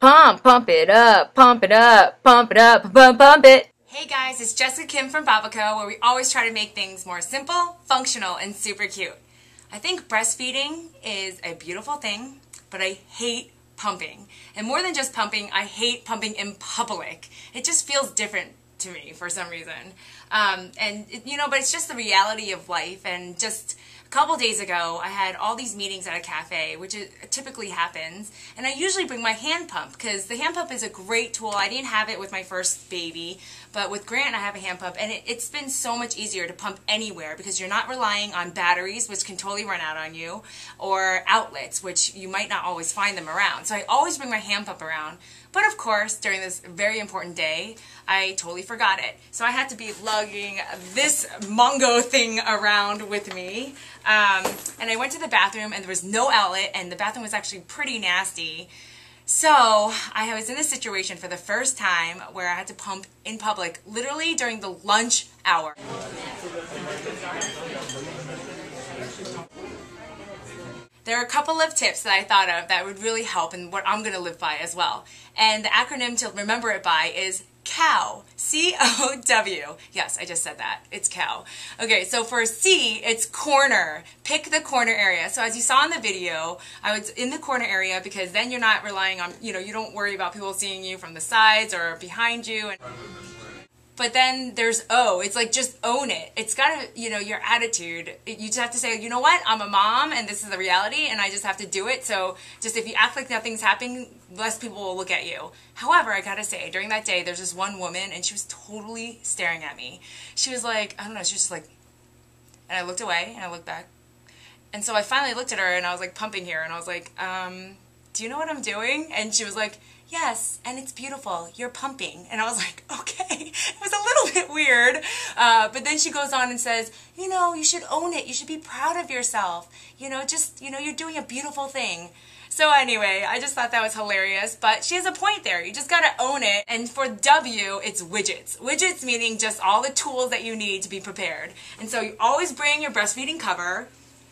Pump it up, pump it up, pump it up, pump it. Hey guys, it's Jessica Kim from Babaco, where we always try to make things more simple, functional, and super cute. I think breastfeeding is a beautiful thing, but I hate pumping. And more than just pumping, I hate pumping in public. It just feels different to me for some reason. But it's just the reality of life. And just a couple days ago, I had all these meetings at a cafe, which typically happens, and I usually bring my hand pump because the hand pump is a great tool. I didn't have it with my first baby, but with Grant I have a hand pump, and it's been so much easier to pump anywhere because you're not relying on batteries, which can totally run out on you, or outlets, which you might not always find them around. So I always bring my hand pump around. But of course, during this very important day, I totally forgot it. So I had to be lugging this Mongo thing around with me. And I went to the bathroom and there was no outlet, and the bathroom was actually pretty nasty. So I was in this situation for the first time where I had to pump in public, literally during the lunch hour. There are a couple of tips that I thought of that would really help and what I'm going to live by as well. And the acronym to remember it by is COW. C-O-W. Yes, I just said that. It's COW. Okay, so for C, it's corner. Pick the corner area. So as you saw in the video, I was in the corner area because then you're not relying on, you don't worry about people seeing you from the sides or behind you. But then there's O. It's like, just own it. It's got to, your attitude. You just have to say, you know what? I'm a mom and this is the reality and I just have to do it. So just if you act like nothing's happening, less people will look at you. However, I got to say, during that day, there's this one woman and she was totally staring at me. She was like, I don't know, she was just like, and I looked away and I looked back. And so I finally looked at her and I was like pumping here and I was like, do you know what I'm doing? And she was like, yes, and it's beautiful. You're pumping. And I was like, okay. It was a little bit weird. But then she goes on and says, you should own it. You should be proud of yourself. You're doing a beautiful thing. So anyway, I just thought that was hilarious. But she has a point there. You just got to own it. And for W, it's widgets. Widgets meaning just all the tools that you need to be prepared. And so you always bring your breastfeeding cover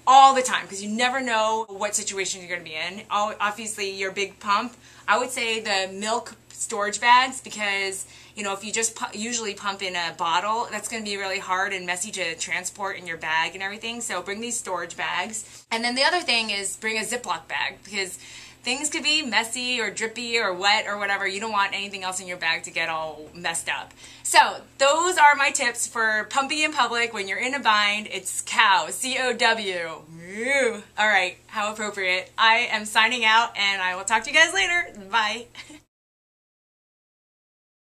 all the time because you never know what situation you're going to be in. Obviously, your big pump. I would say the milk storage bags because, if you just usually pump in a bottle, that's going to be really hard and messy to transport in your bag and everything. So bring these storage bags. And then the other thing is bring a Ziploc bag because things could be messy or drippy or wet or whatever. You don't want anything else in your bag to get all messed up. So those are my tips for pumping in public when you're in a bind. It's COW, C-O-W. All right, how appropriate. I am signing out and I will talk to you guys later. Bye.